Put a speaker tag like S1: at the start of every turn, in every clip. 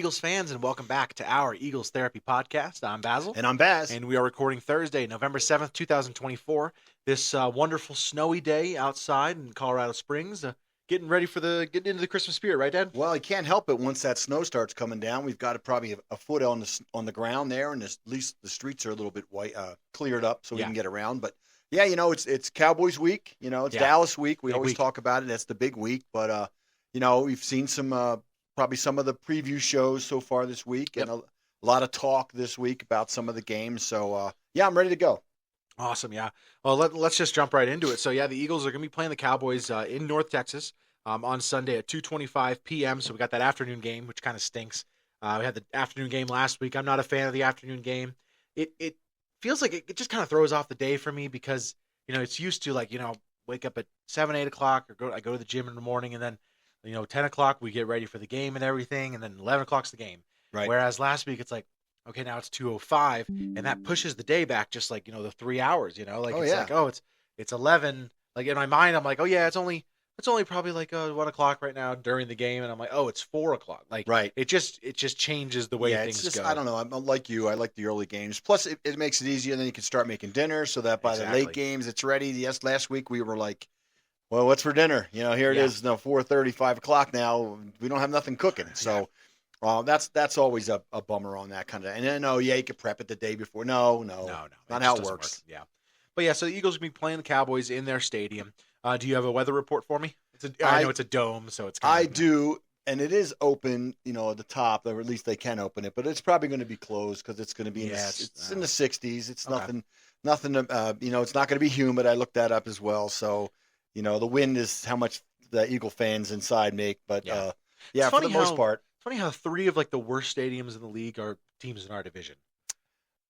S1: Eagles fans, and welcome back to our Eagles Therapy Podcast. I'm Basil.
S2: And I'm Baz.
S1: And we are recording Thursday, November 7th, 2024. This wonderful snowy day outside in Colorado Springs. Getting into the Christmas spirit, right, Dad?
S2: Well, you can't help it once that snow starts coming down. We've got probably a foot on the ground there, and at least the streets are a little bit cleared up so we can get around. But yeah, it's Cowboys week. It's Dallas week. We always talk about it. That's the big week. But we've seen probably some of the preview shows so far this week, and a lot of talk this week about some of the games. So I'm ready to go.
S1: Awesome, yeah. Well, let's just jump right into it. So, the Eagles are going to be playing the Cowboys in North Texas on Sunday at 2:25 p.m. So we got that afternoon game, which kind of stinks. We had the afternoon game last week. I'm not a fan of the afternoon game. It feels like it just kind of throws off the day for me because, it's used to wake up at 7, 8 o'clock I go to the gym in the morning, and then, 10 o'clock we get ready for the game and everything, and then 11 o'clock's the game.
S2: Right.
S1: Whereas last week it's like, okay, now it's 2:05, and that pushes the day back just like, the 3 hours, it's 11. Like in my mind, I'm like, oh yeah, it's only probably like 1 o'clock right now during the game, and I'm like, oh, it's 4 o'clock. Like,
S2: right.
S1: It just changes the way things go.
S2: I don't know. I'm like you. I like the early games. Plus, it makes it easier. Then you can start making dinner so that by the late games, it's ready. Yes, last week we were like, well, what's for dinner? Here it is, 4:30, 5 o'clock now. We don't have nothing cooking. So that's always a bummer on that kind of. And then, you could prep it the day before. No, not how it works.
S1: Yeah. But yeah, so the Eagles will be playing the Cowboys in their stadium. Do you have a weather report for me? I know it's a dome, so it's kind of...
S2: I do, and it is open, at the top, or at least they can open it, but it's probably going to be closed because it's going to be it's in the 60s. It's nothing, it's not going to be humid. I looked that up as well. So, the wind is how much the Eagle fans inside make, but for the most part.
S1: It's funny how 3 of the worst stadiums in the league are teams in our division.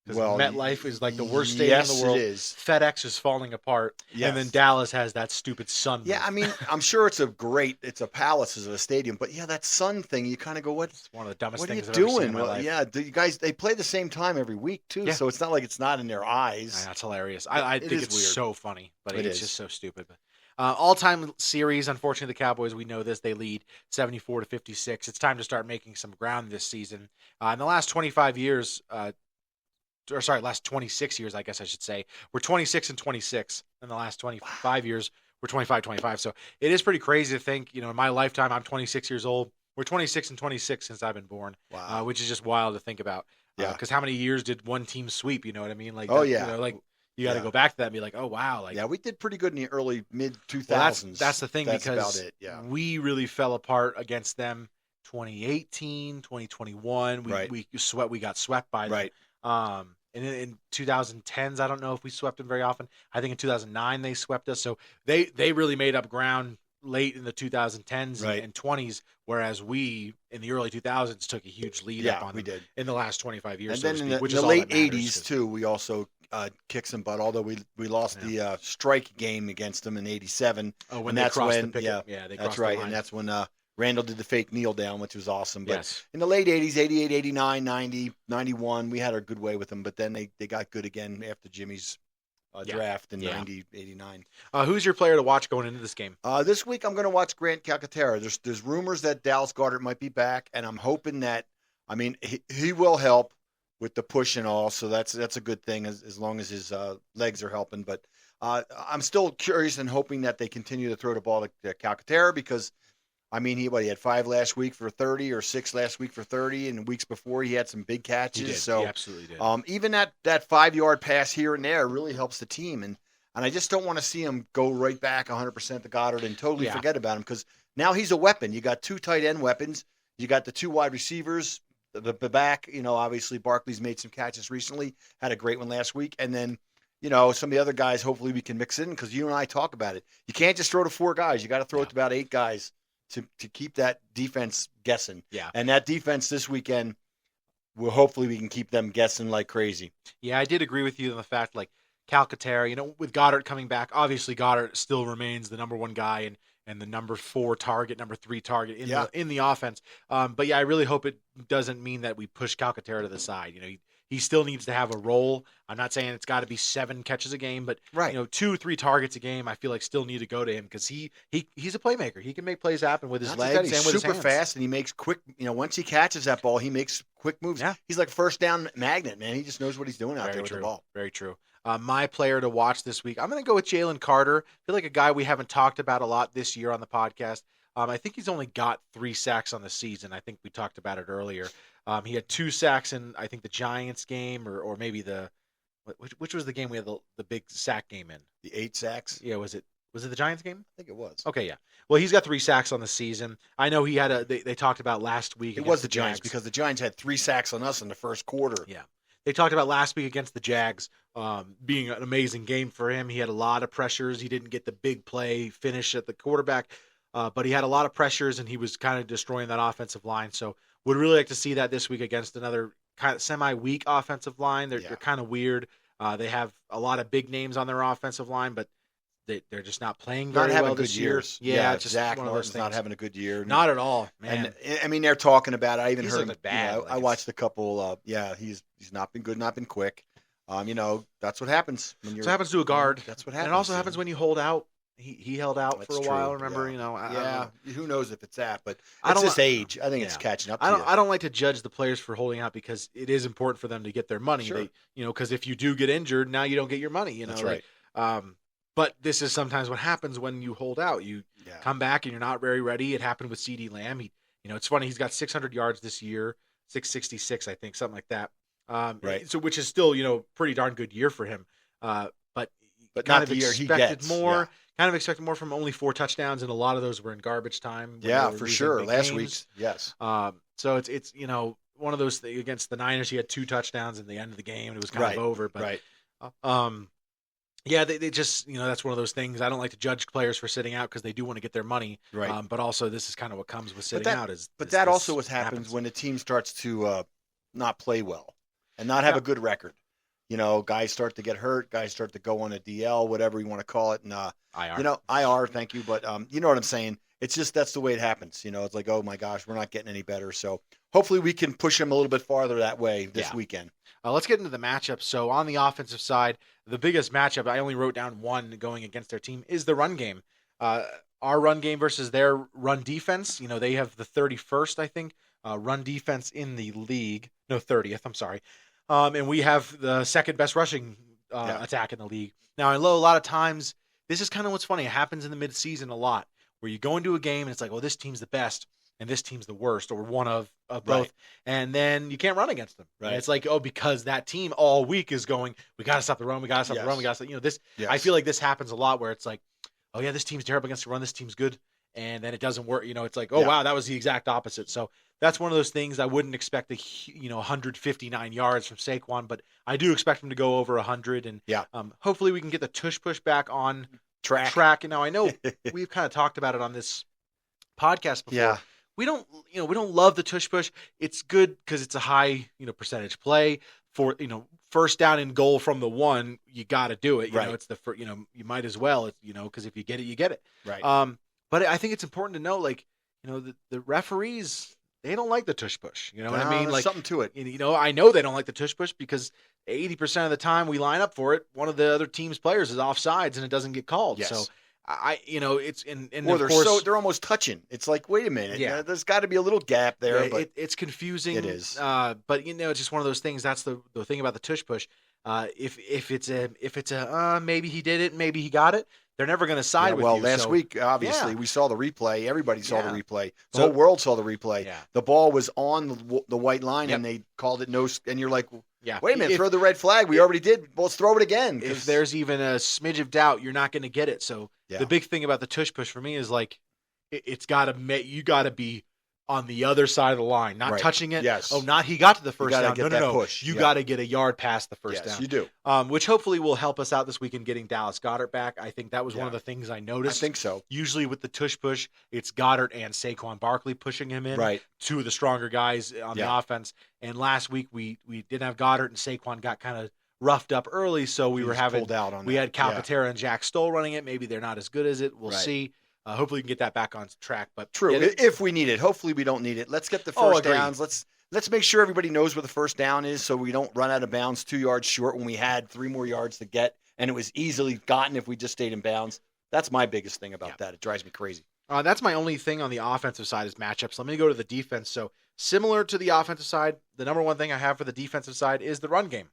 S1: Because MetLife is the worst stadium in the world.
S2: It is.
S1: FedEx is falling apart. Yes. And then Dallas has that stupid sun.
S2: Yeah, I mean, I'm sure it's a palace as a stadium, but that sun thing, you kind of go,
S1: it's one of the dumbest things
S2: I've ever
S1: seen in my life.
S2: Yeah, you guys, they play the same time every week too, so it's not like it's not in their eyes.
S1: That's hilarious. I think it's weird. So funny, but it's just so stupid. But, all-time series, unfortunately, the Cowboys, we know this, they lead 74-56. It's time to start making some ground this season. In the last 25 years, last 26 years, I guess I should say, we're 26-26. In the last 25 years, we're 25-25. So it is pretty crazy to think, in my lifetime, I'm 26 years old. We're 26-26 since I've been born, which is just wild to think about.
S2: Yeah.
S1: Because how many years did one team sweep? You know what I mean? You got to go back to that and be like, oh, wow.
S2: We did pretty good in the early mid-2000s.
S1: Well, that's the thing, because
S2: about it,
S1: we really fell apart against them 2018, 2021. We got swept by them.
S2: Right.
S1: And in 2010s, I don't know if we swept them very often. I think in 2009 they swept us. So they really made up ground late in the 2010s and 20s, whereas we in the early 2000s took a huge lead up on them in the last 25 years.
S2: And then in the late 80s too, we also kicked some butt. Although we lost the strike game against them in '87.
S1: Oh, when they crossed the picket.
S2: They crossed the line. And that's when Randall did the fake kneel down, which was awesome. But in the late 80s, 88, 89, 90, 91, we had our good way with them. But then they got good again after Jimmy's draft in 90, 89.
S1: Who's your player to watch going into this game?
S2: This week I'm going to watch Grant Calcaterra. There's rumors that Dallas Goedert might be back, and I'm hoping that, he will help with the push and all, so that's a good thing as long as his legs are helping. But I'm still curious and hoping that they continue to throw the ball to Calcaterra because he had 5 last week for 30 or 6 last week for 30, and weeks before he had some big catches.
S1: He
S2: So
S1: he absolutely did.
S2: Even that 5-yard pass here and there really helps the team, and I just don't want to see him go right back 100% to Goddard and totally forget about him because now he's a weapon. You got 2 tight end weapons. You got the 2 wide receivers. The back, obviously Barkley's made some catches recently, had a great one last week, and then some of the other guys. Hopefully we can mix in because you and I talk about it. You can't just throw to 4 guys. You got to throw it to about 8 guys. To keep that defense guessing.
S1: Yeah.
S2: And that defense this weekend, hopefully we can keep them guessing like crazy.
S1: Yeah, I did agree with you on the fact, Calcaterra, with Goddard coming back, obviously Goddard still remains the number 1 guy and the number 4 target, number 3 target in the offense. But I really hope it doesn't mean that we push Calcaterra to the side. he still needs to have a role. I'm not saying it's got to be 7 catches a game, but 2-3 targets a game, I feel like still need to go to him because he's a playmaker. He can make plays happen with his legs and with his hands.
S2: He's super fast, and he makes quick. Once he catches that ball, he makes quick moves.
S1: Yeah.
S2: He's like first down magnet, man. He just knows what he's doing out there with the ball.
S1: Very true. My player to watch this week, I'm going to go with Jalen Carter. I feel like a guy we haven't talked about a lot this year on the podcast. I think he's only got 3 sacks on the season. I think we talked about it earlier. He had 2 sacks in, I think, the Giants game or maybe which was the game we had the big sack game in?
S2: The 8 sacks?
S1: Yeah, was it the Giants game?
S2: I think it was.
S1: Okay, yeah. Well, he's got 3 sacks on the season. I know he had they talked about last week.
S2: It was the Giants because the Giants had 3 sacks on us in the first quarter.
S1: Yeah. They talked about last week against the Jags being an amazing game for him. He had a lot of pressures. He didn't get the big play finish at the quarterback, but he had a lot of pressures, and he was kind of destroying that offensive line. So would really like to see that this week against another kind of semi-weak offensive line. They're kind of weird. They have a lot of big names on their offensive line, but they're just not playing very well this year.
S2: Yeah, just Zach Martin's not having a good year.
S1: Not at all, man.
S2: And I mean, they're talking about it. I even heard him.
S1: Bad.
S2: I watched a couple. He's not been good, not been quick. That's what happens when you're.
S1: So it happens to a guard.
S2: That's what happens.
S1: And it also happens when you hold out. He held out for a while. Remember,
S2: who knows if it's that, but it's this age. I think it's catching up.
S1: I don't like to judge the players for holding out because it is important for them to get their money.
S2: Sure.
S1: Because if you do get injured, now you don't get your money.
S2: That's right.
S1: But this is sometimes what happens when you hold out. You come back and you're not very ready. It happened with CeeDee Lamb. It's funny. He's got 600 yards this year, 666, I think, something like that.
S2: Right.
S1: So which is still pretty darn good year for him. But
S2: not the year he gets.
S1: More.
S2: Yeah.
S1: Kind of expected more from only 4 touchdowns, and a lot of those were in garbage time.
S2: Yeah, for sure. Last week, yes.
S1: So it's one of those things against the Niners. He had 2 touchdowns in the end of the game, and it was kind of over. But they just that's one of those things. I don't like to judge players for sitting out because they do want to get their money.
S2: Right.
S1: But also, this is kind of what comes with sitting out.
S2: But that also what happens when the team starts to not play well and not have a good record. Guys start to get hurt. Guys start to go on a DL, whatever you want to call it. And,
S1: IR.
S2: IR, thank you. But you know what I'm saying? It's just that's the way it happens. It's like, oh, my gosh, we're not getting any better. So hopefully we can push them a little bit farther that way this weekend.
S1: Let's get into the matchup. So on the offensive side, the biggest matchup, I only wrote down one going against their team, is the run game. Our run game versus their run defense. They have the 31st, I think, run defense in the league. No, 30th. I'm sorry. And we have the second best rushing attack in the league. Now, I know a lot of times, this is kind of what's funny. It happens in the midseason a lot, where you go into a game and it's like, oh, this team's the best and this team's the worst, or one of both.
S2: Right.
S1: And then you can't run against them.
S2: Right.
S1: And it's like, oh, because that team all week is going, we got to stop the run, we got to stop the run, we got to stop. This. Yes. I feel like this happens a lot where it's like, oh, yeah, this team's terrible against the run, this team's good. And then it doesn't work. It's like, oh, wow, that was the exact opposite. So that's one of those things. I wouldn't expect 159 yards from Saquon, but I do expect him to go over 100. And hopefully we can get the tush push back on track. And now I know we've kind of talked about it on this podcast before.
S2: Yeah.
S1: We don't love the tush push. It's good because it's a high, percentage play for, first down and goal from the 1. You got to do it. It's the first, you might as well, because if you get it, you get it.
S2: Right.
S1: But I think it's important to know, the referees, they don't like the tush push. You know what I mean?
S2: There's something to it.
S1: I know they don't like the tush push because 80% of the time we line up for it, one of the other team's players is offsides and it doesn't get called.
S2: Yes.
S1: So it's and
S2: or
S1: of course
S2: they're almost touching. It's like, wait a minute, there's got to be a little gap there. But
S1: it's confusing.
S2: It is.
S1: But it's just one of those things. That's the thing about the tush push. If it's a maybe he did it, maybe he got it. They're never going to side with you.
S2: Well, last week, obviously, we saw the replay. Everybody saw the replay. The whole world saw the replay.
S1: Yeah.
S2: The ball was on the white line, and they called it no. And you're like, wait a minute, throw the red flag. We already did. Well, let's throw it again.
S1: If there's even a smidge of doubt, you're not going to get it. So the big thing about the tush push for me is it's got to you got to be on the other side of the line, not touching it.
S2: Yes.
S1: Oh, not he got to the first down. No.
S2: Push.
S1: You got to get a yard past the first down.
S2: Yes, you do.
S1: Which hopefully will help us out this week in getting Dallas Goedert back. I think that was one of the things I noticed.
S2: I think so.
S1: Usually with the tush push, it's Goddard and Saquon Barkley pushing him in.
S2: Right.
S1: 2 of the stronger guys on the offense. And last week we didn't have Goddard, and Saquon got kind of roughed up early, so we had Calcaterra and Jack Stoll running it. Maybe they're not as good as it. We'll see. Hopefully we can get that back on track. But
S2: true, if we need it. Hopefully we don't need it. Let's get the first downs. let's make sure everybody knows where the first down is so we don't run out of bounds 2 yards short when we had 3 more yards to get, and it was easily gotten if we just stayed in bounds. That's my biggest thing about that. It drives me crazy.
S1: That's my only thing on the offensive side is matchups. Let me go to the defense. So similar to the offensive side, the number one thing I have for the defensive side is the run game.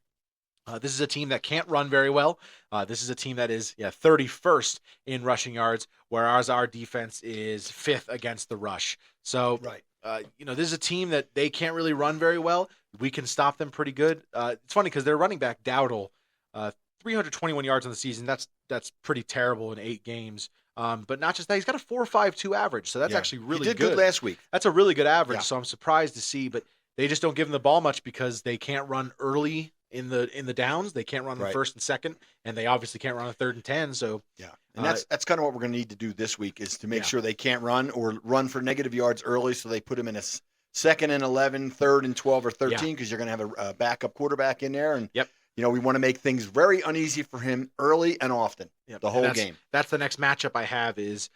S1: This is a team that can't run very well. This is a team that is 31st in rushing yards, whereas our defense is 5th against the rush. So, this is a team that they can't really run very well. We can stop them pretty good. It's funny because their running back, Dowdle, 321 yards on the season. That's pretty terrible in 8 games. But not just that, he's got a 4.52 average, so that's actually really good.
S2: He did good last week.
S1: That's a really good average, so I'm surprised to see. But they just don't give him the ball much because they can't run early in the downs. They can't run the first and second, and they obviously can't run a 3rd and 10. So
S2: and that's kind of what we're going to need to do this week is to make sure they can't run or run for negative yards early, so they put him in a 2nd and 11, 3rd and 12 or 13 because you're going to have a backup quarterback in there, and we want to make things very uneasy for him early and often the whole game.
S1: That's the next matchup I have is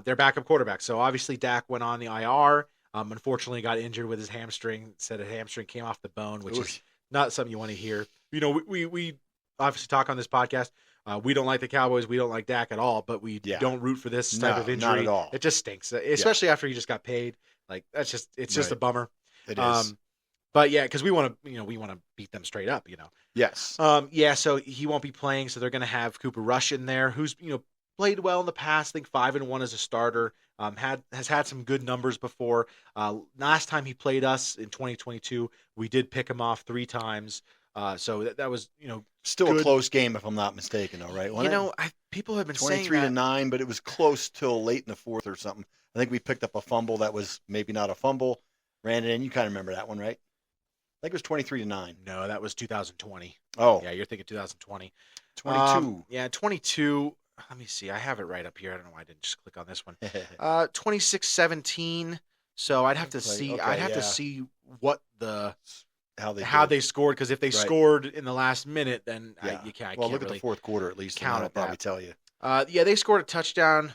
S1: their backup quarterback. So obviously Dak went on the IR. Unfortunately, got injured with his hamstring. Said a hamstring came off the bone, which is not something you want to hear. We obviously talk on this podcast. We don't like the Cowboys. We don't like Dak at all, but we don't root for this type of injury.
S2: Not at all.
S1: It just stinks, especially after he just got paid. Like it's just a bummer.
S2: It is.
S1: But because we want to beat them straight up.
S2: Yes.
S1: So he won't be playing. So they're going to have Cooper Rush in there, who's played well in the past. I think 5-1 as a starter. Has had some good numbers before. Last time he played us in 2022, we did pick him off 3 times. So that was
S2: still
S1: good.
S2: A close game if I'm not mistaken, though, right?
S1: People have been
S2: 23-9, but it was close till late in the 4th or something. I think we picked up a fumble that was maybe not a fumble. Ran it in. You kind of remember that one, right? I think it was 23-9.
S1: No, that was 2020.
S2: Oh,
S1: yeah, you're thinking 2020.
S2: 22.
S1: 22. Let me see. I have it right up here. I don't know why I didn't just click on this one. 26-17. So I'd have to see. Okay, I'd have to see what how they scored, because if they scored in the last minute, then you can't.
S2: Well, look at the 4th quarter at least.
S1: Count
S2: I'll probably tell you.
S1: They scored a touchdown.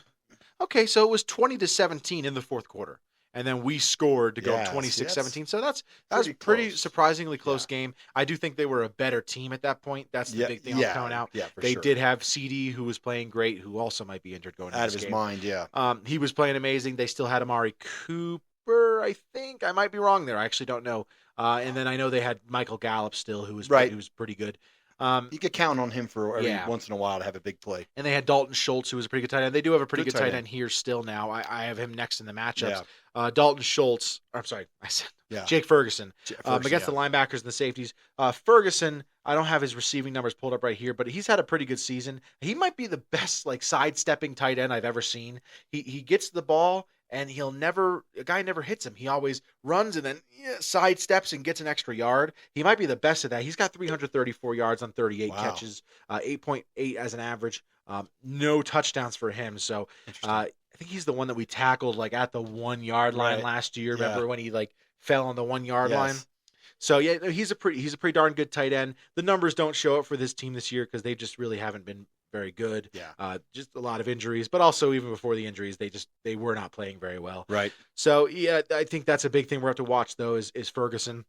S1: Okay, so it was 20-17 in the 4th quarter. And then we scored to go 26-17. So that was pretty surprisingly close game. I do think they were a better team at that point. That's the big thing I'll count out.
S2: Yeah,
S1: they did have CD, who was playing great, who also might be injured going
S2: out of his mind. Yeah,
S1: he was playing amazing. They still had Amari Cooper, I think. I might be wrong there. I actually don't know. And then I know they had Michael Gallup still, who was pretty good.
S2: You could count on him for every once in a while to have a big play.
S1: And they had Dalton Schultz, who was a pretty good tight end. They do have a pretty good tight end here still now. I have him next in the matchups. Dalton Schultz, I'm sorry, I said Jake Ferguson, against the linebackers and the safeties. Ferguson, I don't have his receiving numbers pulled up right here, but he's had a pretty good season. He might be the best sidestepping tight end I've ever seen. He gets the ball, and a guy never hits him. He always runs and then sidesteps and gets an extra yard. He might be the best at that. He's got 334 yards on 38 catches, 8.8 as an average. No touchdowns for him. So I think he's the one that we tackled at the 1 yard line last year. Remember when he fell on the 1 yard line? So he's a pretty darn good tight end. The numbers don't show up for this team this year because they just really haven't been very good. Just a lot of injuries, but also even before the injuries, they were not playing very well.
S2: Right.
S1: So I think that's a big thing we're have to watch though is Ferguson.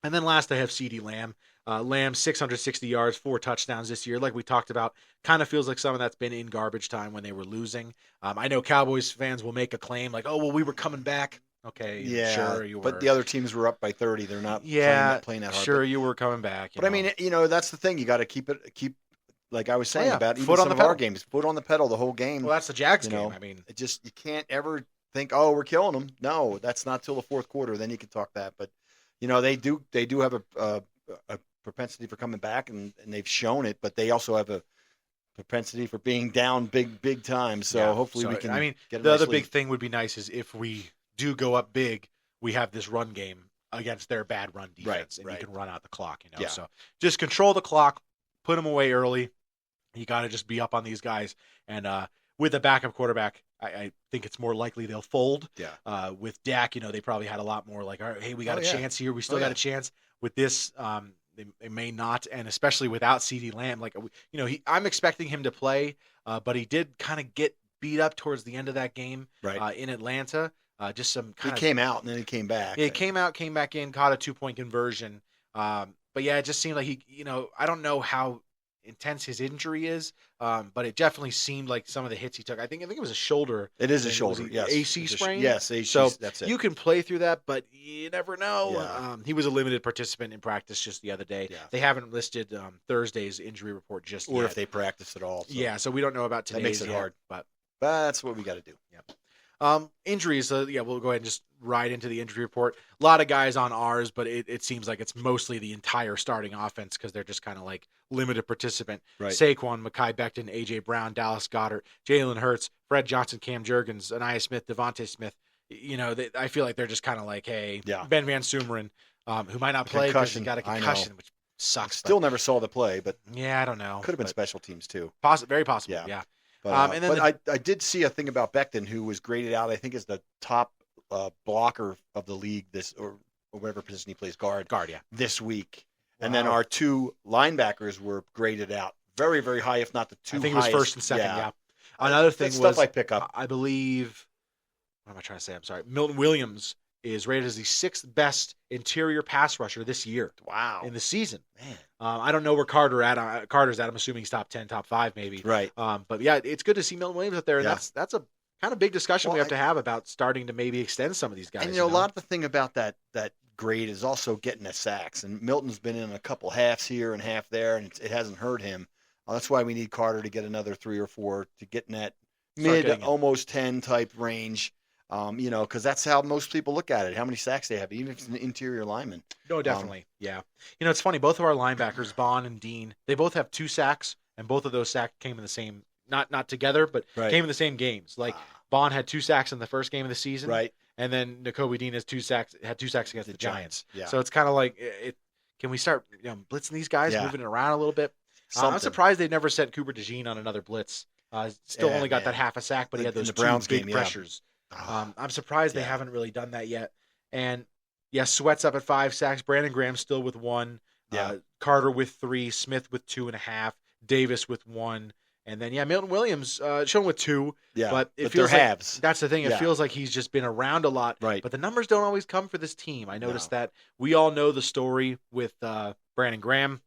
S1: And then last I have CD Lamb. Lamb 660 yards, 4 touchdowns this year. Like we talked about, kind of feels like some of that's been in garbage time when they were losing. I know Cowboys fans will make a claim like, "Oh, well, we were coming back." Okay, sure you were.
S2: But the other teams were up by 30. They're not playing that hard.
S1: Sure, you were coming back.
S2: But I mean, that's the thing. You got to keep like I was saying about even
S1: foot
S2: some of our games, foot on the pedal the whole game.
S1: Well, that's the Jags game. I mean,
S2: you can't ever think, "Oh, we're killing them." No, that's not till the 4th quarter. Then you can talk that. But they do have a propensity for coming back, and they've shown it. But they also have a propensity for being down big time. So hopefully we can. I mean,
S1: the other big thing would be nice is if we do go up big, we have this run game against their bad run defense, and you can run out the clock. So just control the clock, put them away early. You got to just be up on these guys, and with a backup quarterback, I think it's more likely they'll fold. With Dak, they probably had a lot more all right, hey, we got a chance here. We still got a chance. With this, they may not, and especially without CD Lamb, I'm expecting him to play, but he did kind of get beat up towards the end of that game in Atlanta. Just some kind
S2: He came out and then he came back.
S1: Yeah, he came back in, caught a 2-point conversion. But yeah, it just seemed like I don't know how intense his injury is, but it definitely seemed like some of the hits he took. I think it was a shoulder.
S2: It is a shoulder, yes.
S1: AC sprain.
S2: Yes, AC.
S1: So
S2: that's it.
S1: you can play through that, but you never know.
S2: Yeah.
S1: He was a limited participant in practice just the other day.
S2: Yeah.
S1: They haven't listed Thursday's injury report just yet.
S2: Or if they practiced at all. So.
S1: Yeah, so we don't know about today's.
S2: That makes it
S1: yet,
S2: hard.
S1: But
S2: that's what we got to do.
S1: Yeah. Injuries. We'll go ahead and just ride into the injury report. A lot of guys on ours, but it seems like it's mostly the entire starting offense because they're just kind of like limited participant.
S2: Right.
S1: Saquon, Mekhi Becton, A.J. Brown, Dallas Goedert, Jalen Hurts, Fred Johnson, Cam Jurgens, Anaya Smith, Devontae Smith. I feel like they're just kind of like, hey, Ben Van Sumeren, who might not play because he got a concussion, which sucks.
S2: Still never saw the play, but
S1: yeah, I don't know.
S2: Could have been special teams too.
S1: Very possible. Yeah.
S2: But I did see a thing about Becton, who was graded out, I think, as the top blocker of the league or whatever position he plays, guard, this week. Wow. And then our two linebackers were graded out very, very high, if not the two highest.
S1: I think it was first and second, yeah. Another thing was
S2: stuff I pick up.
S1: I believe, what am I trying to say? I'm sorry. Milton Williams is rated as the 6th best interior pass rusher this year.
S2: Wow.
S1: In the season.
S2: Man.
S1: I don't know where Carter's at. I'm assuming he's top 10, top 5 maybe.
S2: Right.
S1: But yeah, it's good to see Milton Williams up there. And that's a kind of big discussion we have to have about starting to maybe extend some of these guys.
S2: And a lot of the thing about that grade is also getting the sacks. And Milton's been in a couple halves here and half there, and it hasn't hurt him. That's why we need Carter to get another 3 or 4 to get in that almost 10 type range. Because that's how most people look at it. How many sacks they have, even if it's an interior lineman.
S1: No, definitely. Yeah. It's funny. Both of our linebackers, Bond and Dean, they both have 2 sacks, and both of those sacks came in the same, not together, but came in the same games. Like Bond had 2 sacks in the first game of the season.
S2: Right.
S1: And then Nakobe Dean had 2 sacks against the Giants.
S2: Yeah.
S1: So it's kind of like, can we start blitzing these guys, moving it around a little bit? I'm surprised they've never sent Cooper DeJean on another blitz. Still only got that half a sack, but he had those 2 big pressures. I'm surprised they haven't really done that yet. And Sweat's up at 5 sacks. Brandon Graham still with 1. Carter with 3. Smith with 2.5. Davis with 1. And then Milton Williams shown with 2.
S2: Yeah,
S1: but
S2: they're
S1: feels
S2: halves.
S1: That's the thing. It feels like he's just been around a lot.
S2: Right.
S1: But the numbers don't always come for this team. I noticed that. We all know the story with Brandon Graham.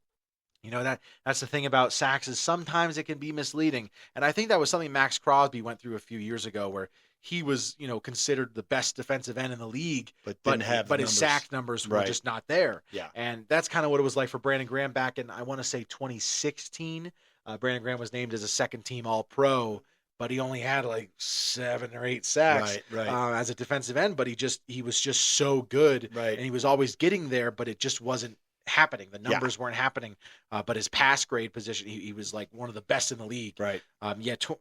S1: That's the thing about sacks is sometimes it can be misleading. And I think that was something Max Crosby went through a few years ago where he was, considered the best defensive end in the league, but his sack numbers were just not there.
S2: Yeah.
S1: And that's kind of what it was like for Brandon Graham back in, I want to say 2016. Brandon Graham was named as a second-team All-Pro, but he only had like 7 or 8 sacks as a defensive end. But he was just so good, and he was always getting there, but it just wasn't happening. The numbers weren't happening, but his pass grade position, he was like one of the best in the league.
S2: Right.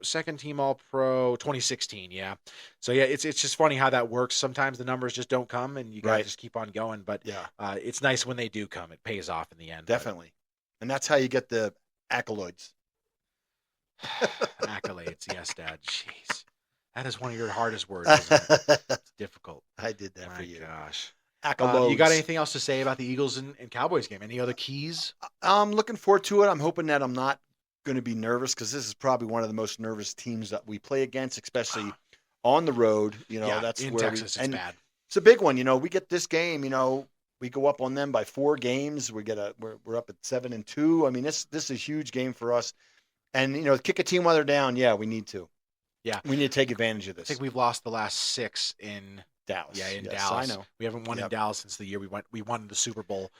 S1: Second team All-Pro 2016. Yeah. So it's just funny how that works. Sometimes the numbers just don't come, and you gotta just keep on going. But it's nice when they do come. It pays off in the end.
S2: Definitely. And that's how you get the accolades.
S1: Accolades, yes, Dad. Jeez, that is one of your hardest words. Isn't it? It's difficult.
S2: I did that for you.
S1: Gosh.
S2: You
S1: got anything else to say about the Eagles and Cowboys game? Any other keys?
S2: I'm looking forward to it. I'm hoping that I'm not going to be nervous because this is probably one of the most nervous teams that we play against, especially on the road. That's
S1: in
S2: where
S1: Texas, it's bad.
S2: It's a big one. We get this game. We go up on them by 4 games. We're up at 7-2. I mean, this is a huge game for us. And kick a team while they're down. Yeah, we need to. Yeah, we need to take advantage of this.
S1: I think we've lost the last 6 in
S2: Dallas.
S1: Yeah, in
S2: yes,
S1: Dallas.
S2: I know.
S1: We haven't won in Dallas since the year we won the Super Bowl.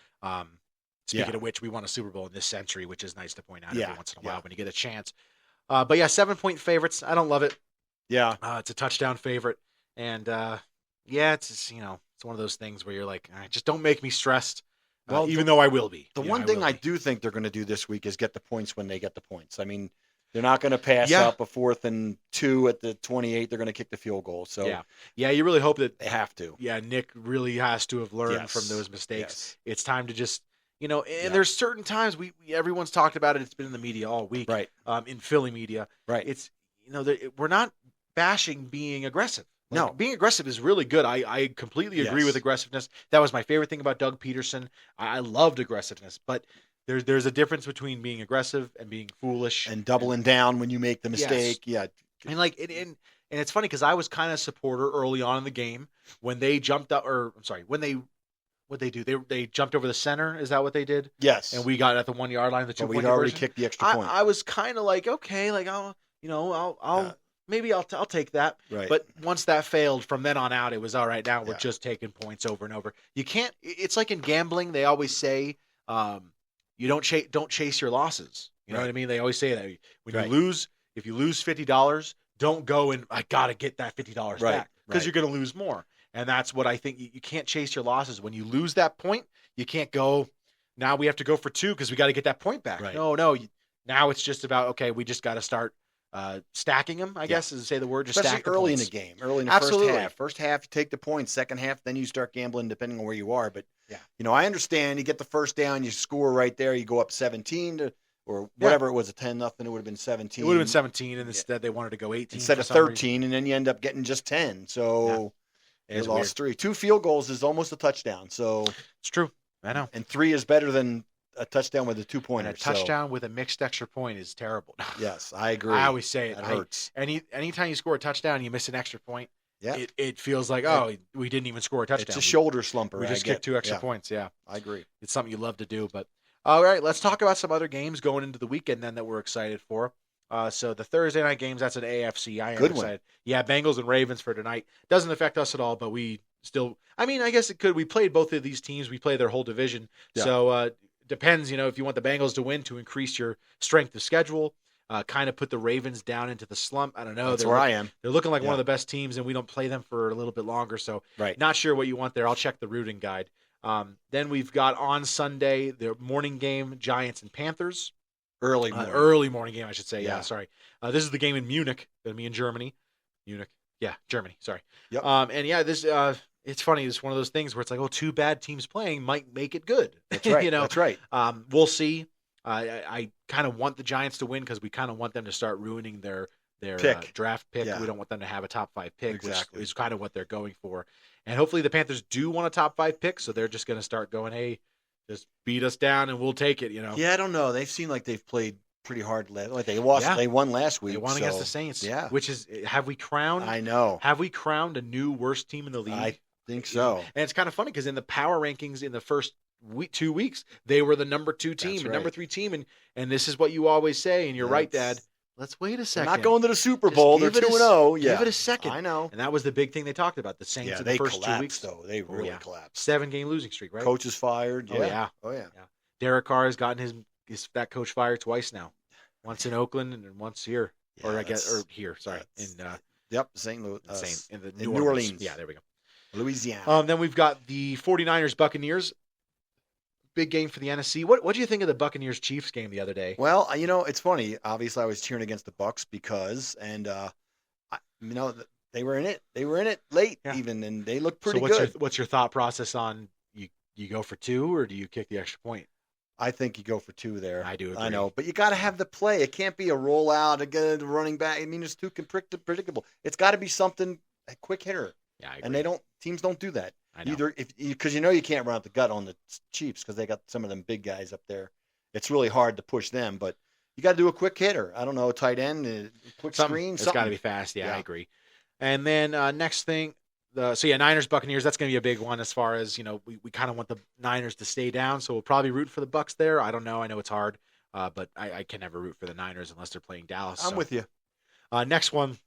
S1: Speaking of which, we won a Super Bowl in this century, which is nice to point out every once in a while when you get a chance. But 7-point favorites. I don't love it.
S2: Yeah.
S1: It's a touchdown favorite. And it's just, it's one of those things where you're like, all right, just don't make me stressed. Well, even though I will be.
S2: The one thing I do think they're going to do this week is get the points when they get the points. I mean, they're not going to pass up a 4th and 2 at the 28. They're going to kick the field goal. So
S1: you really hope that
S2: they have to.
S1: Yeah, Nick really has to have learned from those mistakes. Yes. It's time to just, and there's certain times everyone's talked about it. It's been in the media all week,
S2: right?
S1: In Philly media,
S2: right?
S1: It's we're not bashing being aggressive.
S2: No,
S1: being aggressive is really good. I completely agree with aggressiveness. That was my favorite thing about Doug Peterson. I loved aggressiveness, but there's a difference between being aggressive and being foolish
S2: and doubling down when you make the mistake.
S1: Yes. Yeah, and And it's funny because I was kind of a supporter early on in the game when they jumped up, what'd they do? They jumped over the center. Is that what they did?
S2: Yes.
S1: And we got at the 1 yard line, the 2 point
S2: we'd already kicked the extra point.
S1: I was kind of like, okay, like maybe I'll take that.
S2: Right.
S1: But once that failed, from then on out, it was all right. Now we're just taking points over and over. You can't. It's like in gambling. They always say, you don't chase your losses. You know what I mean? They always say that when you lose, if you lose $50, don't go and I gotta get that $50 back because you're gonna lose more. And that's what I think. You can't chase your losses. When you lose that point, you can't go. Now we have to go for 2 because we got to get that point back.
S2: Right.
S1: No. Now it's just about okay. We just got to start stacking them. I guess is to say the word. Just
S2: especially
S1: stack
S2: early
S1: points.
S2: in the game, early in the first half. First half, you take the points. Second half, then you start gambling depending on where you are. But I understand. You get the first down, you score right there. You go up 17 or whatever it was, a 10-0. It would have been 17.
S1: It would have been 17, and instead they wanted to go 18
S2: instead of 13, and then you end up getting just 10. So. They lost 3. 2 field goals is almost a touchdown. So
S1: it's true. I know.
S2: And 3 is better than a touchdown with a 2-pointer.
S1: And a touchdown with a mixed extra point is terrible.
S2: Yes, I agree.
S1: I always say it.
S2: It hurts.
S1: Anytime you score a touchdown and you miss an extra point,
S2: Yeah.
S1: It feels like, we didn't even score a touchdown.
S2: It's a shoulder slumper.
S1: We just kicked 2 extra points. Yeah.
S2: I agree.
S1: It's something you love to do. But all right, let's talk about some other games going into the weekend then that we're excited for. So the Thursday night games, that's an AFC. I am
S2: Good
S1: excited.
S2: one.
S1: Yeah, Bengals and Ravens for tonight. Doesn't affect us at all, but we still, I mean, I guess it could. We played both of these teams. We play their whole division. Yeah. So depends, if you want the Bengals to win to increase your strength of schedule, kind of put the Ravens down into the slump. I don't know.
S2: That's where I am.
S1: They're looking like one of the best teams, and we don't play them for a little bit longer. So not sure what you want there. I'll check the routing guide. Then we've got on Sunday, the morning game, Giants and Panthers.
S2: Early
S1: morning game, I should say. Yeah, sorry. This is the game in Munich. Going to be in Germany. Germany. Sorry.
S2: Yep.
S1: And this it's funny. It's one of those things where it's like, 2 bad teams playing might make it good.
S2: That's right. That's right.
S1: We'll see. I kind of want the Giants to win because we kind of want them to start ruining their draft pick. Yeah. We don't want them to have a top 5 pick, which is kind of what they're going for. And hopefully the Panthers do want a top 5 pick, so they're just going to start going, hey, just beat us down and we'll take it,
S2: Yeah, I don't know. They seem like they've played pretty hard. Like they lost. Yeah. They won last week.
S1: They won against the Saints.
S2: Yeah.
S1: Which is, have we crowned?
S2: I know.
S1: Have we crowned a new worst team in the league?
S2: I think so.
S1: And it's kind of funny because in the power rankings in the first 2 weeks, they were the number 2 team and number 3 team. And this is what you always say. And you're right, Dad. Let's wait a second.
S2: They're not going to the Super Bowl. They're 2-0.
S1: Give it a second.
S2: I know.
S1: And that was the big thing they talked about. The Saints in the first 2 weeks.
S2: Though. They really collapsed.
S1: 7-game losing streak, right?
S2: Coach is fired. Yeah.
S1: Oh, yeah. Derek Carr has gotten that coach fired twice now. Once in Oakland and once here.
S2: Yeah,
S1: or here, sorry. In
S2: St. Louis.
S1: In New Orleans. Yeah, there we go.
S2: Louisiana.
S1: Then we've got the 49ers Buccaneers. Big game for the NFC. What do you think of the Buccaneers Chiefs game the other day?
S2: Well, it's funny. Obviously, I was cheering against the Bucs because they were in it. They were in it late even, and they looked pretty good.
S1: What's your thought process on you go for 2 or do you kick the extra point?
S2: I think you go for 2 there.
S1: I do agree.
S2: I know, but you got to have the play. It can't be a rollout, a running back. I mean, it's too predictable. It's got to be something, a quick hitter.
S1: Yeah, I agree.
S2: And teams don't do that.
S1: I know.
S2: Either because you can't run out the gut on the Chiefs because they got some of them big guys up there. It's really hard to push them, but you got to do a quick hitter. I don't know, a tight end, a quick screen.
S1: It's got to be fast. Yeah, I agree. And then next thing, Niners Buccaneers. That's going to be a big one as far as we kind of want the Niners to stay down, so we'll probably root for the Bucs there. I don't know. I know it's hard, but I can never root for the Niners unless they're playing Dallas.
S2: I'm with you.
S1: Next one,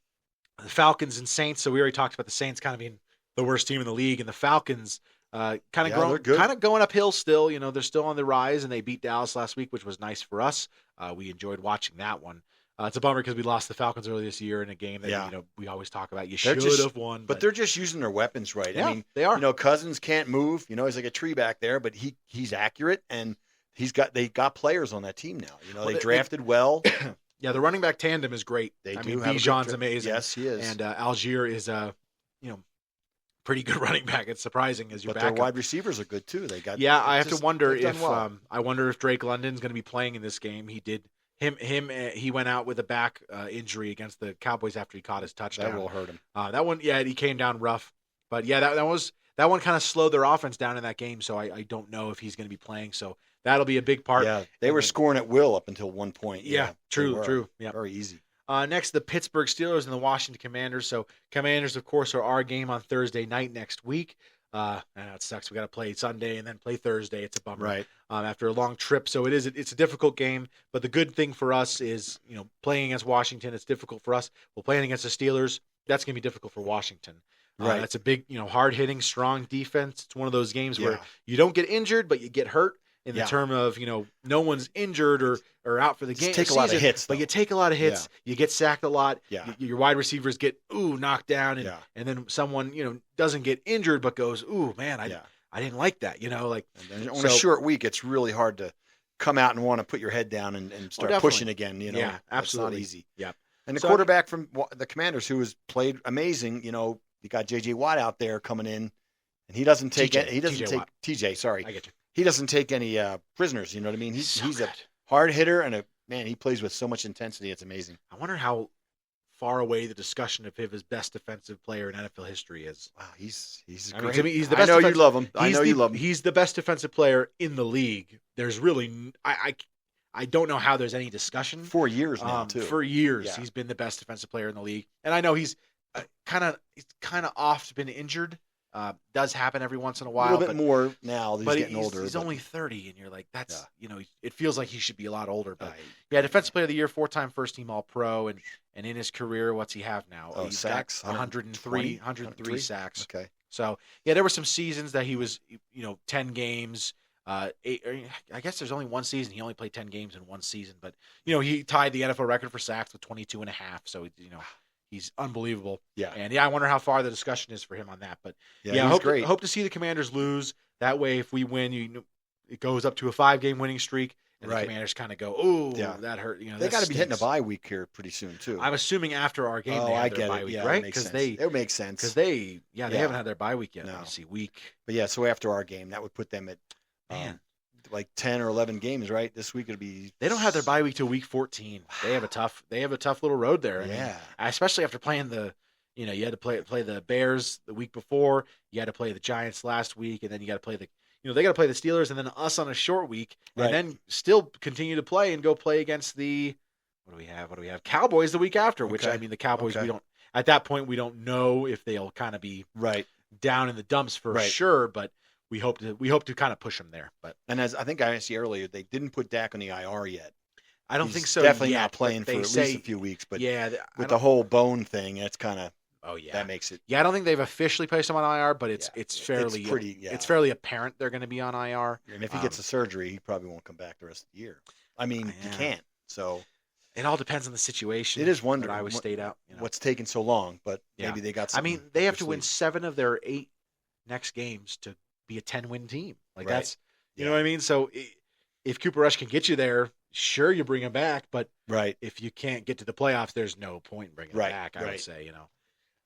S1: the Falcons and Saints. So we already talked about the Saints kind of being the worst team in the league, and the Falcons kind of going uphill still. They're still on the rise, and they beat Dallas last week, which was nice for us. We enjoyed watching that one. It's a bummer because we lost the Falcons earlier this year in a game that we always talk about. You should have won,
S2: but they're just using their weapons right.
S1: Yeah,
S2: I mean,
S1: they are.
S2: Cousins can't move. He's like a tree back there, but he's accurate, and they got players on that team now. They drafted well.
S1: Yeah, the running back tandem is great. Bijan's amazing.
S2: Yes, he is.
S1: And Algier is pretty good running back. It's surprising as your backup.
S2: But their wide receivers are good too. They got.
S1: Yeah, I have to wonder if Drake London's going to be playing in this game. He did. He went out with a back injury against the Cowboys after he caught his touchdown.
S2: That will hurt him.
S1: That one, he came down rough. But that one kind of slowed their offense down in that game. So I don't know if he's going to be playing. So that'll be a big part.
S2: Yeah, they were scoring at will up until one point.
S1: Yeah, true. Yeah,
S2: very easy.
S1: Next, the Pittsburgh Steelers and the Washington Commanders. So Commanders, of course, are our game on Thursday night next week. I know it sucks. We got to play Sunday and then play Thursday. It's a bummer.
S2: Right.
S1: After a long trip. So it's a difficult game. But the good thing for us is, playing against Washington, it's difficult for us. We're playing against the Steelers. That's going to be difficult for Washington.
S2: Right.
S1: That's a big, hard-hitting, strong defense. It's one of those games where you don't get injured, but you get hurt. In the term of, no one's injured or out for the game.
S2: Take a lot of hits,
S1: but you take a lot of hits. Yeah. You get sacked a lot.
S2: Yeah.
S1: Your wide receivers get knocked down, and then someone doesn't get injured but goes, man, I didn't like that.
S2: And then on a short week, it's really hard to come out and want to put your head down and start pushing again.
S1: Yeah, absolutely.
S2: It's not easy.
S1: Yeah.
S2: And the quarterback from the Commanders, who has played amazing, you got J.J. Watt out there coming in, and he doesn't take TJ. Sorry,
S1: I get you.
S2: He doesn't take any prisoners. You know what I mean? He's a hard hitter, and he plays with so much intensity. It's amazing.
S1: I wonder how far away the discussion of him as best defensive player in NFL history is.
S2: Wow, he's great.
S1: I mean, he's the best.
S2: I know you love him. I know you love him.
S1: He's the best defensive player in the league. There's really I don't know how there's any discussion.
S2: 4 years now, too.
S1: For years, he's been the best defensive player in the league, and I know he's kind of oft been injured. Does happen every once in a while.
S2: A little bit more now that he's getting older.
S1: He's only 30, and you're like, that's, it feels like he should be a lot older. But Defensive Player of the Year, 4-time first-team All-Pro, and in his career, what's he have now?
S2: He's
S1: sacks? 103 sacks.
S2: Okay.
S1: So, there were some seasons that he was, 10 games. I guess there's only one season. He only played 10 games in one season. But, he tied the NFL record for sacks with 22 and a half. So, he's unbelievable.
S2: Yeah.
S1: And I wonder how far the discussion is for him on that. But
S2: I
S1: hope to see the Commanders lose. That way, if we win, it goes up to a 5-game winning streak. And the Commanders kind of go, that hurt.
S2: They got to be hitting a bye week here pretty soon, too.
S1: I'm assuming after our game they have their bye week, right?
S2: Because it makes sense.
S1: Because they haven't had their bye week yet.
S2: No.
S1: Let me see, week.
S2: But so after our game, that would put them at like 10 or 11 games, right? This week it'll be.
S1: They don't have their bye week till week 14. Wow. They have a tough little road there. I mean, especially after playing you had to play the Bears the week before. You had to play the Giants last week, and then you got to play they got to play the Steelers, and then us on a short week, and then still continue to play and go play against the what do we have? Cowboys the week after. Which I mean, the Cowboys we don't at that point we don't know if they'll kind of be down in the dumps for sure, but. We hope to kind of push them there,
S2: as I think I asked you earlier, they didn't put Dak on the IR yet.
S1: I don't think so.
S2: Definitely not playing for at least a few weeks. But with the whole bone thing, it's kind of that makes it.
S1: Yeah, I don't think they've officially placed him on IR, but it's fairly apparent they're going to be on IR.
S2: And if he gets the surgery, he probably won't come back the rest of the year. I mean, he can't. So
S1: it all depends on the situation.
S2: It is wondering
S1: Iowa State out.
S2: What's taking so long, but maybe they got.
S1: I mean, they have to win 7 of their 8 next games to be a 10-win team. That's you know what I mean? So if Cooper Rush can get you there, sure you bring him back, but if you can't get to the playoffs, there's no point in bringing him back, I would say,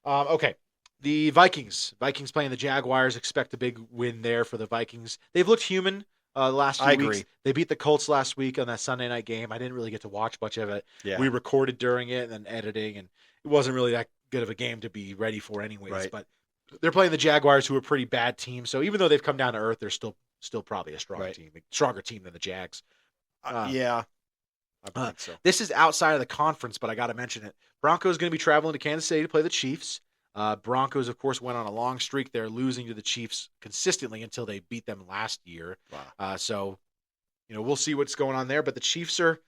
S1: Okay. The Vikings playing the Jaguars, expect a big win there for the Vikings. They've looked human the last few weeks.
S2: Agree.
S1: They beat the Colts last week on that Sunday night game. I didn't really get to watch much of it.
S2: Yeah.
S1: We recorded during it and then editing, and it wasn't really that good of a game to be ready for anyways, but they're playing the Jaguars, who are a pretty bad team. So even though they've come down to earth, they're still probably a stronger team than the Jags.
S2: I think so.
S1: This is outside of the conference, but I got to mention it. Broncos going to be traveling to Kansas City to play the Chiefs. Broncos, of course, went on a long streak there, losing to the Chiefs consistently until they beat them last year.
S2: Wow.
S1: So, we'll see what's going on there. But the Chiefs are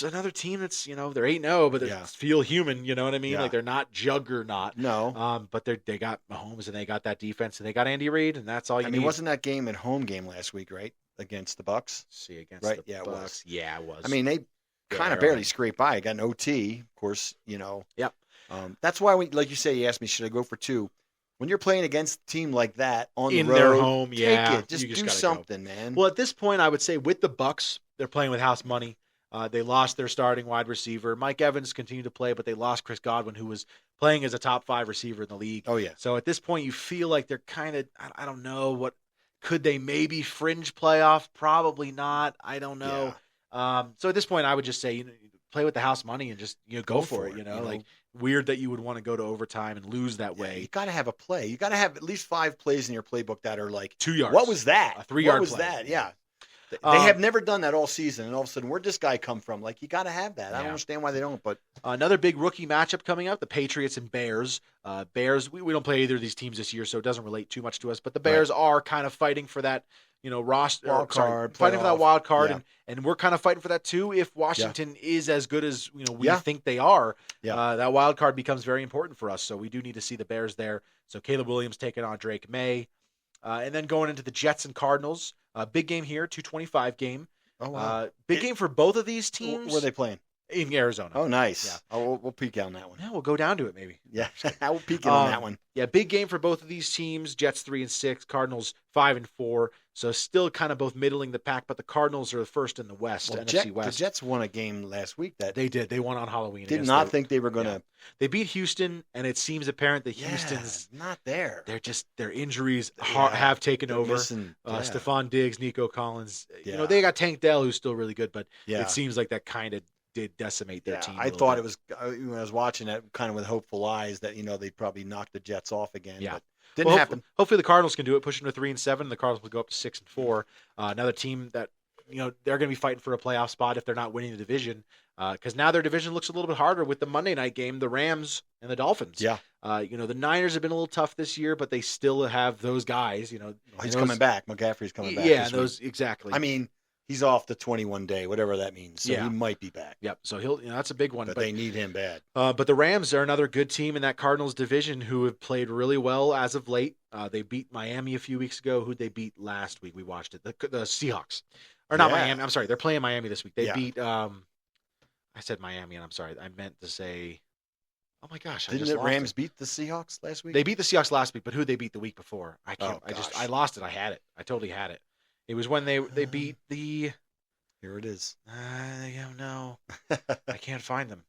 S1: another team that's, they're 8-0, but they feel human, you know what I mean? Like they're not juggernaut.
S2: No.
S1: But they got Mahomes and they got that defense and they got Andy Reid, and that's all you need. I mean,
S2: wasn't that game at home game last week, right? Against the Bucs?
S1: Against the Bucs.
S2: It was.
S1: Yeah, it was.
S2: I mean, they kind of barely scraped by. It got an OT, of course,
S1: Yep.
S2: That's why, like you say, you asked me, should I go for 2? When you're playing against a team like that on the road,
S1: their home,
S2: take it. Just do something, man.
S1: Well, at this point, I would say with the Bucs, they're playing with house money. They lost their starting wide receiver. Mike Evans continued to play, but they lost Chris Godwin, who was playing as a top 5 receiver in the league.
S2: Oh, yeah.
S1: So at this point, you feel like they're kind of, I don't know, could they maybe fringe playoff? Probably not. I don't know. Yeah. So at this point, I would just say, play with the house money and just, go for it. Like weird that you would want to go to overtime and lose that way.
S2: You got to have a play. You got to have at least 5 plays in your playbook that are like
S1: 2 yards.
S2: What was that?
S1: A 3-yard play.
S2: What was that? Yeah. They have never done that all season, and all of a sudden, where'd this guy come from? Like, you got to have that. I don't understand why they don't. But
S1: another big rookie matchup coming up: the Patriots and Bears. Bears, we don't play either of these teams this year, so it doesn't relate too much to us. But the Bears are kind of fighting for that, roster
S2: wild card,
S1: fighting for that wild card, and we're kind of fighting for that too. If Washington is as good as we think they are, that wild card becomes very important for us. So we do need to see the Bears there. So Caleb Williams taking on Drake May, and then going into the Jets and Cardinals. Big game here, 225 game.
S2: Oh, wow.
S1: Big game for both of these teams.
S2: Where are they playing?
S1: In Arizona.
S2: Oh, nice. Yeah. Oh, we'll peek on that one.
S1: Yeah, we'll go down to it maybe.
S2: Yeah, we'll peek on that one.
S1: Yeah, big game for both of these teams. Jets 3-6, Cardinals 5-4. So still kind of both middling the pack, but the Cardinals are the first in the West, NFC West.
S2: The Jets won a game last week.
S1: They did. They won on Halloween.
S2: Did not think they were going to.
S1: They beat Houston, and it seems apparent that Houston's
S2: not there.
S1: Their injuries have taken over. Stephon Diggs, Nico Collins. They got Tank Dell, who's still really good, but it seems like that kind of did decimate their team.
S2: I thought it was when I was watching that kind of with hopeful eyes that they'd probably knock the Jets off again.
S1: Yeah.
S2: But didn't happen.
S1: Hopefully the Cardinals can do it, push them to 3-7. The Cardinals will go up to 6-4. Another team that they're going to be fighting for a playoff spot if they're not winning the division, because now their division looks a little bit harder with the Monday night game, the Rams and the Dolphins.
S2: Yeah.
S1: The Niners have been a little tough this year, but they still have those guys.
S2: He's coming back. McCaffrey's coming back.
S1: Yeah, exactly.
S2: I mean, he's off the 21 day, whatever that means. So he might be back.
S1: Yep. So that's a big one.
S2: But they need him bad.
S1: But the Rams are another good team in that Cardinals division who have played really well as of late. They beat Miami a few weeks ago. Who'd they beat last week? We watched it. The Seahawks. Or not Miami. I'm sorry. They're playing Miami this week. They beat I said Miami, and I'm sorry. I meant to say oh my gosh.
S2: Didn't the Rams beat the Seahawks last week?
S1: They beat the Seahawks last week, but who'd they beat the week before? I can't I lost it. I had it. I totally had it. It was when they beat the
S2: Here it is.
S1: No. I can't find them.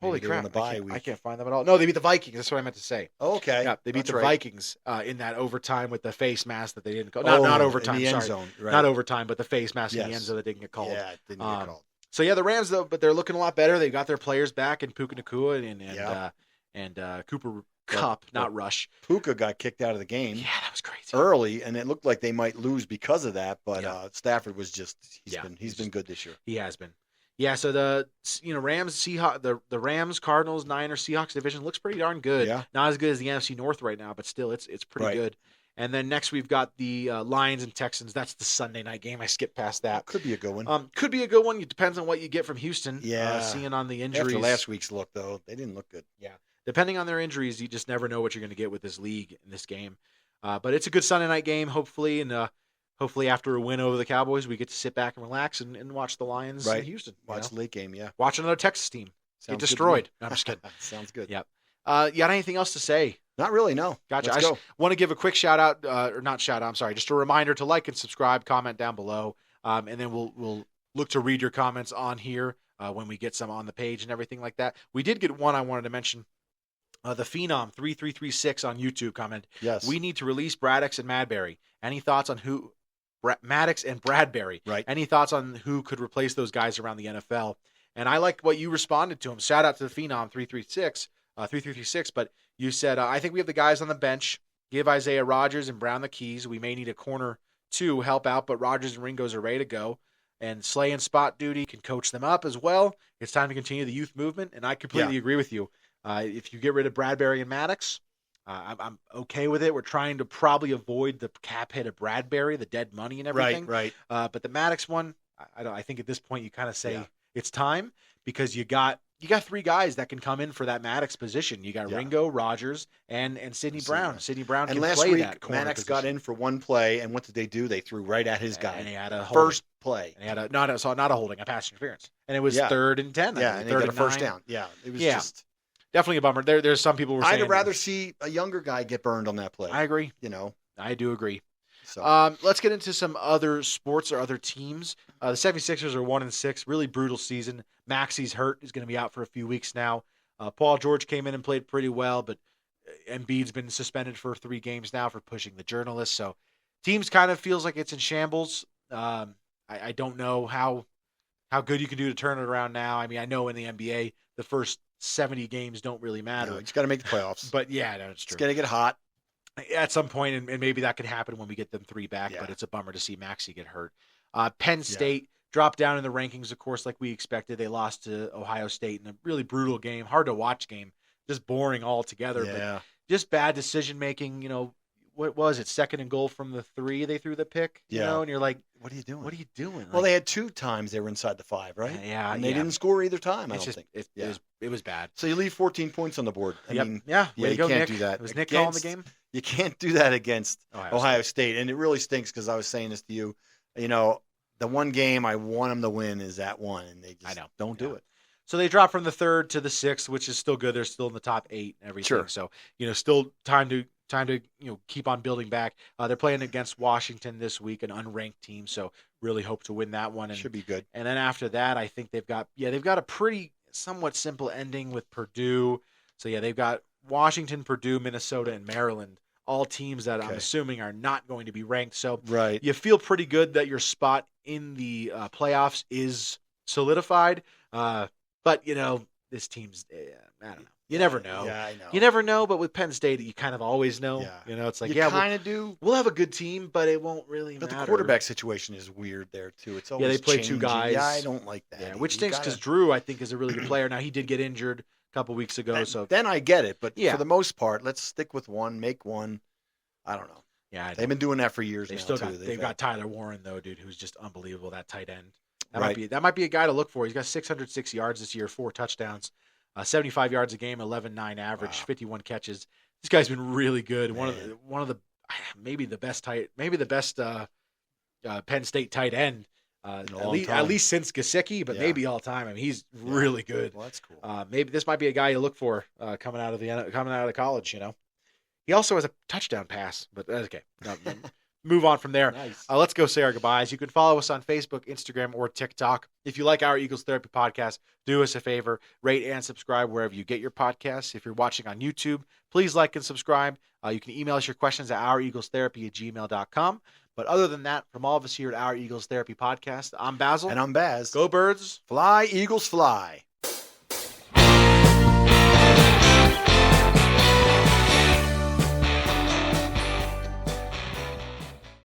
S1: Holy crap. I can't find them at all. No, they beat the Vikings. That's what I meant to say.
S2: Oh, okay.
S1: Yeah, they beat the Vikings in that overtime with the face mask that they didn't call. Not overtime,
S2: in the end zone. Right.
S1: Not overtime, but the face mask in the end zone that didn't get called.
S2: Yeah, it didn't get called.
S1: So, the Rams, though, but they're looking a lot better. They got their players back in Puka Nacua and Cooper Kupp, not Rush.
S2: Puka got kicked out of the game.
S1: Yeah, that was crazy.
S2: Early, and it looked like they might lose because of that, but Stafford was he's been good this year.
S1: He has been. Yeah, so the Rams, Seahawks, the Rams, Cardinals, Niners, Seahawks division looks pretty darn good.
S2: Yeah.
S1: Not as good as the NFC North right now, but still it's pretty good. And then next we've got the Lions and Texans. That's the Sunday night game. I skipped past that.
S2: Could be a good one.
S1: Could be a good one. It depends on what you get from Houston.
S2: Yeah.
S1: Seeing on the injuries.
S2: After last week's look, though, they didn't look good.
S1: Yeah. Depending on their injuries, you just never know what you're going to get with this league in this game. But it's a good Sunday night game, hopefully, and hopefully after a win over the Cowboys, we get to sit back and relax and watch the Lions in Houston.
S2: Watch the late game, yeah.
S1: Watch another Texas team get destroyed. No, I'm just kidding.
S2: Sounds good.
S1: Yep. You got anything else to say?
S2: Not really, no.
S1: Gotcha.
S2: Let's go.
S1: Want to give a quick shout out, or not shout out, I'm sorry, just a reminder to like and subscribe, comment down below, and then we'll look to read your comments on here when we get some on the page and everything like that. We did get one I wanted to mention. The Phenom 3336 on YouTube comment.
S2: Yes.
S1: We need to release Braddox and Madbury. Any thoughts on who Maddox and Bradbury?
S2: Right.
S1: Any thoughts on who could replace those guys around the NFL? And I like what you responded to him. Shout out to the Phenom 3336. But you said, I think we have the guys on the bench. Give Isaiah Rodgers and Brown the keys. We may need a corner to help out, but Rodgers and Ringos are ready to go. And Slay and Spot Duty can coach them up as well. It's time to continue the youth movement, and I completely agree with you. If you get rid of Bradbury and Maddox, I'm okay with it. We're trying to probably avoid the cap hit of Bradbury, the dead money and everything.
S2: Right.
S1: But the Maddox one, I think at this point you kind of say it's time because you got three guys that can come in for that Maddox position. You got Ringo, Rodgers, and Sidney Brown. Sidney Brown can play that corner. And last week,
S2: Maddox got in for one play, and what did they do? They threw right at his guy.
S1: And he had a
S2: first play.
S1: And he had not a holding, a pass interference. And it was 3rd and 10.
S2: Yeah, and he got a first down. Yeah, it was just
S1: definitely a bummer. There's some people were saying
S2: I'd rather see a younger guy get burned on that play.
S1: I agree. I do agree. So let's get into some other sports or other teams. The 76ers are 1-6, really brutal season. Maxi's hurt. He's going to be out for a few weeks now. Paul George came in and played pretty well, but Embiid's been suspended for 3 games now for pushing the journalists. So teams kind of feels like it's in shambles. I don't know how good you can do to turn it around now. I mean, I know in the NBA, the first 70 games don't really matter.
S2: You just got to make the playoffs.
S1: But yeah, that's true.
S2: It's going to get hot.
S1: at some point, and maybe that could happen when we get them 3 back, but it's a bummer to see Maxey get hurt. Penn State dropped down in the rankings, of course, like we expected. They lost to Ohio State in a really brutal game, hard to watch game, just boring altogether.
S2: Yeah.
S1: But just bad decision-making, what was it? 2nd and goal from the 3, they threw the pick, and you're like,
S2: what are you doing?
S1: What are you doing?
S2: Well, they had 2 times they were inside the 5, right?
S1: Yeah.
S2: And they didn't score either time,
S1: It was bad.
S2: So you leave 14 points on the board. I mean,
S1: you
S2: can't
S1: Nick.
S2: do that.
S1: Was Nick calling the game?
S2: You can't do that against Ohio State. And it really stinks because I was saying this to you. The one game I want them to win is that one, and they just don't do it.
S1: So they dropped from the 3rd to the 6th, which is still good. They're still in the top 8 and everything.
S2: Sure.
S1: So, still time to keep on building back. They're playing against Washington this week, an unranked team. So really hope to win that one. And
S2: should be good.
S1: And then after that, I think they've got a pretty somewhat simple ending with Purdue. So they've got Washington, Purdue, Minnesota, and Maryland, all teams that I'm assuming are not going to be ranked. So you feel pretty good that your spot in the playoffs is solidified. But this team's I don't know. You never know.
S2: Yeah, I know.
S1: You never know, but with Penn State, you kind of always know.
S2: Yeah.
S1: It's like,
S2: you kind of do.
S1: We'll have a good team, but it won't really
S2: matter.
S1: But
S2: the quarterback situation is weird there, too. It's always
S1: they play
S2: changing.
S1: 2 guys.
S2: Yeah, I don't like that.
S1: Yeah, which stinks because Drew, I think, is a really good player. Now, he did get injured a couple weeks ago.
S2: Then I get it, but for the most part, let's stick with one, make one. I don't know.
S1: Yeah,
S2: they've been doing that for years.
S1: They've got Tyler Warren, though, dude, who's just unbelievable, that tight end. That might be a guy to look for. He's got 606 yards this year, 4 touchdowns. 75 yards a game, 11.9 average, 51 catches. This guy's been really good. One of the maybe the best Penn State tight end at least since Gesicki, but maybe all time. I mean, he's really good.
S2: Well, that's cool.
S1: Maybe this might be a guy you look for coming out of college. He also has a touchdown pass, but that's okay. No, move on from there.
S2: Nice.
S1: Let's go say our goodbyes. You can follow us on Facebook, Instagram, or TikTok. If you like Our Eagles Therapy podcast, do us a favor, rate and subscribe wherever you get your podcasts. If you're watching on YouTube, please like and subscribe. You can email us your questions at oureaglestherapy@gmail.com. But other than that, from all of us here at Our Eagles Therapy podcast, I'm Basil.
S2: And I'm Baz.
S1: Go Birds.
S2: Fly, Eagles, fly.